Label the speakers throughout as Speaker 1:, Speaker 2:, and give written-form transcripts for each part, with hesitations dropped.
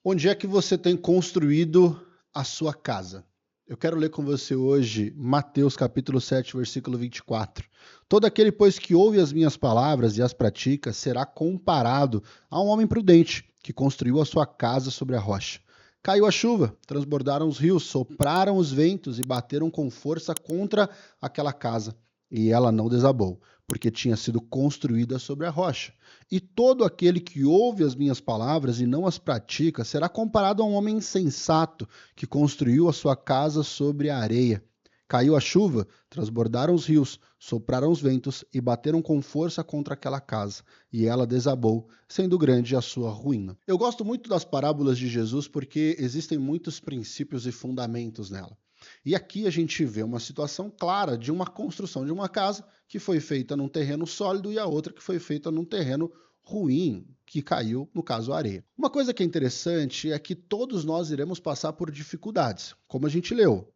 Speaker 1: Onde é que você tem construído a sua casa? Eu quero ler com você hoje Mateus capítulo 7, versículo 24. Todo aquele, pois, que ouve as minhas palavras e as pratica, será comparado a um homem prudente, que construiu a sua casa sobre a rocha. Caiu a chuva, transbordaram os rios, sopraram os ventos e bateram com força contra aquela casa. E ela não desabou, porque tinha sido construída sobre a rocha. E todo aquele que ouve as minhas palavras e não as pratica será comparado a um homem insensato que construiu a sua casa sobre a areia. Caiu a chuva, transbordaram os rios, sopraram os ventos e bateram com força contra aquela casa, e ela desabou, sendo grande a sua ruína. Eu gosto muito das parábolas de Jesus porque existem muitos princípios e fundamentos nela. E aqui a gente vê uma situação clara de uma construção de uma casa que foi feita num terreno sólido e a outra que foi feita num terreno ruim, que caiu, no caso, a areia. Uma coisa que é interessante é que todos nós iremos passar por dificuldades. Como a gente leu,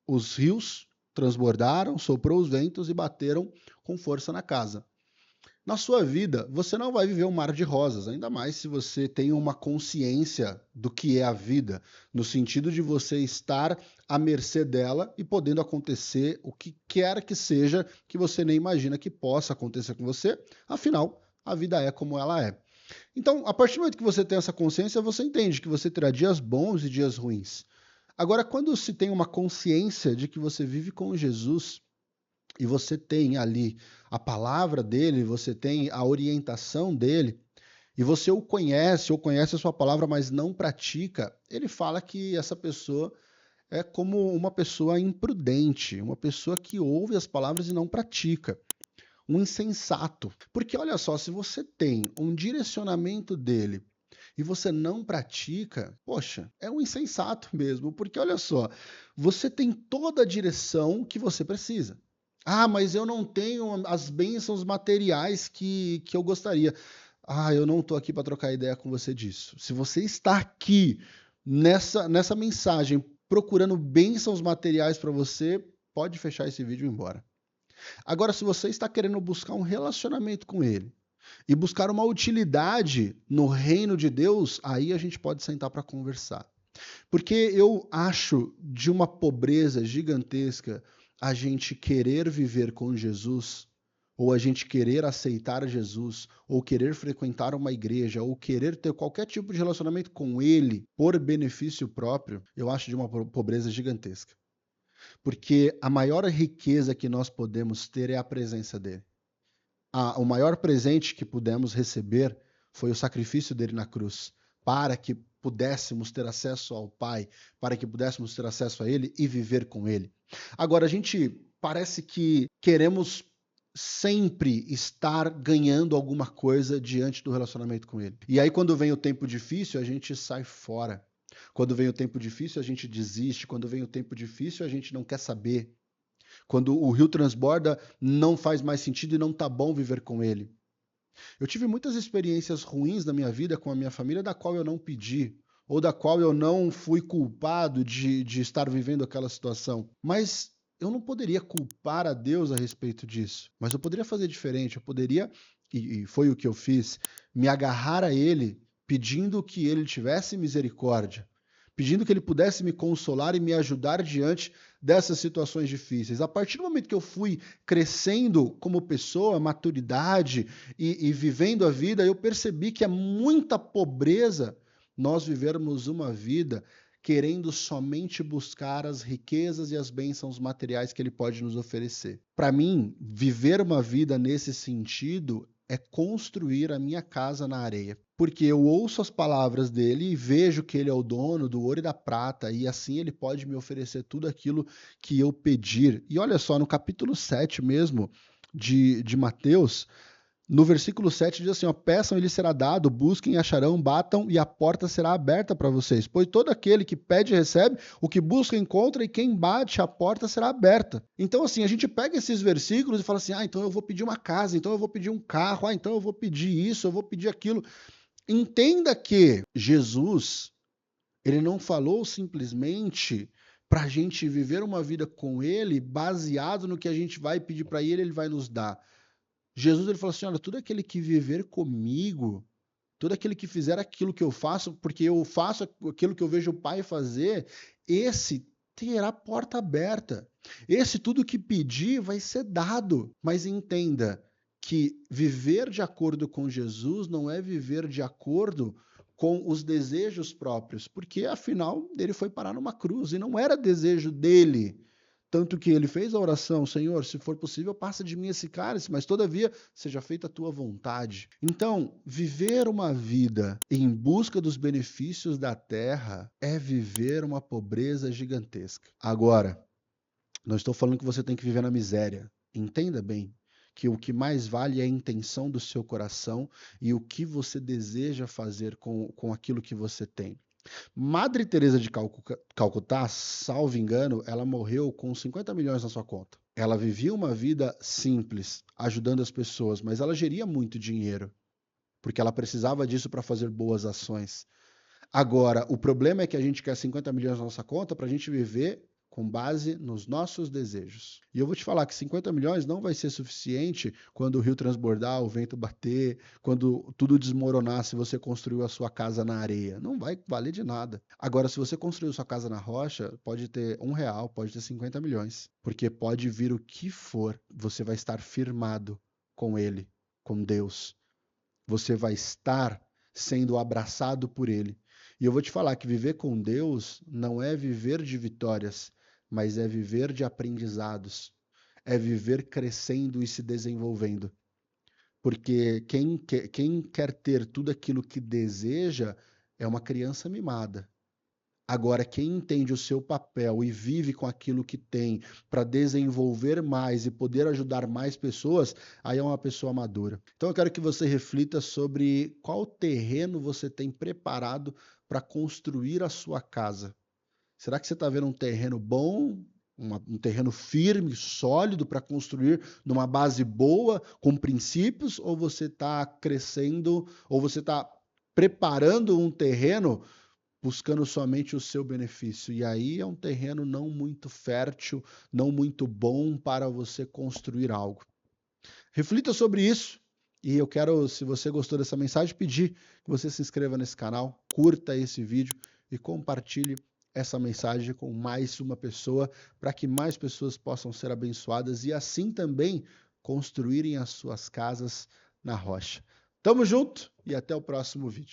Speaker 1: os rios transbordaram, soprou os ventos e bateram com força na casa. Na sua vida, você não vai viver um mar de rosas, ainda mais se você tem uma consciência do que é a vida, no sentido de você estar à mercê dela e podendo acontecer o que quer que seja que você nem imagina que possa acontecer com você, afinal, a vida é como ela é. Então, a partir do momento que você tem essa consciência, você entende que você terá dias bons e dias ruins. Agora, quando se tem uma consciência de que você vive com Jesus, e você tem ali a palavra dele, você tem a orientação dele, e você o conhece, ou conhece a sua palavra, mas não pratica, ele fala que essa pessoa é como uma pessoa imprudente, uma pessoa que ouve as palavras e não pratica, um insensato. Porque olha só, se você tem um direcionamento dele e você não pratica, poxa, é um insensato mesmo, porque olha só, você tem toda a direção que você precisa. Ah, mas eu não tenho as bênçãos materiais que eu gostaria. Ah, eu não estou aqui para trocar ideia com você disso. Se você está aqui nessa mensagem procurando bênçãos materiais para você, pode fechar esse vídeo e ir embora. Agora, se você está querendo buscar um relacionamento com ele, e buscar uma utilidade no reino de Deus, aí a gente pode sentar para conversar. Porque eu acho de uma pobreza gigantesca a gente querer viver com Jesus, ou a gente querer aceitar Jesus, ou querer frequentar uma igreja, ou querer ter qualquer tipo de relacionamento com ele por benefício próprio, eu acho de uma pobreza gigantesca. Porque a maior riqueza que nós podemos ter é a presença dele. O maior presente que pudemos receber foi o sacrifício dele na cruz, para que pudéssemos ter acesso ao Pai, para que pudéssemos ter acesso a ele e viver com ele. Agora, a gente parece que queremos sempre estar ganhando alguma coisa diante do relacionamento com ele. E aí, quando vem o tempo difícil, a gente sai fora. Quando vem o tempo difícil, a gente desiste. Quando vem o tempo difícil, a gente não quer saber. Quando o rio transborda, não faz mais sentido e não tá bom viver com ele. Eu tive muitas experiências ruins na minha vida com a minha família, da qual eu não pedi, ou da qual eu não fui culpado de estar vivendo aquela situação. Mas eu não poderia culpar a Deus a respeito disso. Mas eu poderia fazer diferente, eu poderia, e foi o que eu fiz, me agarrar a Ele, pedindo que Ele tivesse misericórdia, pedindo que Ele pudesse me consolar e me ajudar diante dessas situações difíceis. A partir do momento que eu fui crescendo como pessoa, maturidade e vivendo a vida, eu percebi que é muita pobreza nós vivermos uma vida querendo somente buscar as riquezas e as bênçãos materiais que ele pode nos oferecer. Para mim, viver uma vida nesse sentido é construir a minha casa na areia. Porque eu ouço as palavras dele e vejo que ele é o dono do ouro e da prata, e assim ele pode me oferecer tudo aquilo que eu pedir. E olha só, no capítulo 7 mesmo de Mateus, no versículo 7 diz assim, ó, peçam e lhes será dado, busquem e acharão, batam e a porta será aberta para vocês. Pois todo aquele que pede recebe, o que busca encontra e quem bate a porta será aberta. Então assim, a gente pega esses versículos e fala assim, então eu vou pedir uma casa, então eu vou pedir um carro, então eu vou pedir isso, eu vou pedir aquilo. Entenda que Jesus, ele não falou simplesmente para a gente viver uma vida com ele baseado no que a gente vai pedir para ele, ele vai nos dar. Jesus ele falou assim: olha, tudo aquele que viver comigo Todo aquele que fizer aquilo que eu faço, porque eu faço aquilo que eu vejo o Pai fazer, esse terá porta aberta. Esse tudo que pedir vai ser dado. Mas entenda que viver de acordo com Jesus não é viver de acordo com os desejos próprios, porque afinal ele foi parar numa cruz e não era desejo dele. Tanto que ele fez a oração: Senhor, se for possível, passa de mim esse cálice, mas todavia seja feita a tua vontade. Então, viver uma vida em busca dos benefícios da terra é viver uma pobreza gigantesca. Agora, não estou falando que você tem que viver na miséria. Entenda bem que o que mais vale é a intenção do seu coração e o que você deseja fazer com aquilo que você tem. Madre Teresa de Calcutá, salvo engano, ela morreu com 50 milhões na sua conta. Ela vivia uma vida simples, ajudando as pessoas, mas ela geria muito dinheiro, porque ela precisava disso para fazer boas ações. Agora, o problema é que a gente quer 50 milhões na nossa conta para a gente viver com base nos nossos desejos. E eu vou te falar que 50 milhões não vai ser suficiente quando o rio transbordar, o vento bater, quando tudo desmoronar, se você construiu a sua casa na areia. Não vai valer de nada. Agora, se você construiu sua casa na rocha, pode ter R$1, pode ter 50 milhões. Porque pode vir o que for, você vai estar firmado com ele, com Deus. Você vai estar sendo abraçado por ele. E eu vou te falar que viver com Deus não é viver de vitórias, mas é viver de aprendizados, é viver crescendo e se desenvolvendo. Porque quem quer ter tudo aquilo que deseja é uma criança mimada. Agora, quem entende o seu papel e vive com aquilo que tem para desenvolver mais e poder ajudar mais pessoas, aí é uma pessoa madura. Então, eu quero que você reflita sobre qual terreno você tem preparado para construir a sua casa. Será que você está vendo um terreno bom, um terreno firme, sólido para construir numa base boa, com princípios, ou você está crescendo, ou você está preparando um terreno buscando somente o seu benefício? E aí é um terreno não muito fértil, não muito bom para você construir algo. Reflita sobre isso. E eu quero, se você gostou dessa mensagem, pedir que você se inscreva nesse canal, curta esse vídeo e compartilhe essa mensagem com mais uma pessoa, para que mais pessoas possam ser abençoadas e assim também construírem as suas casas na rocha. Tamo junto e até o próximo vídeo.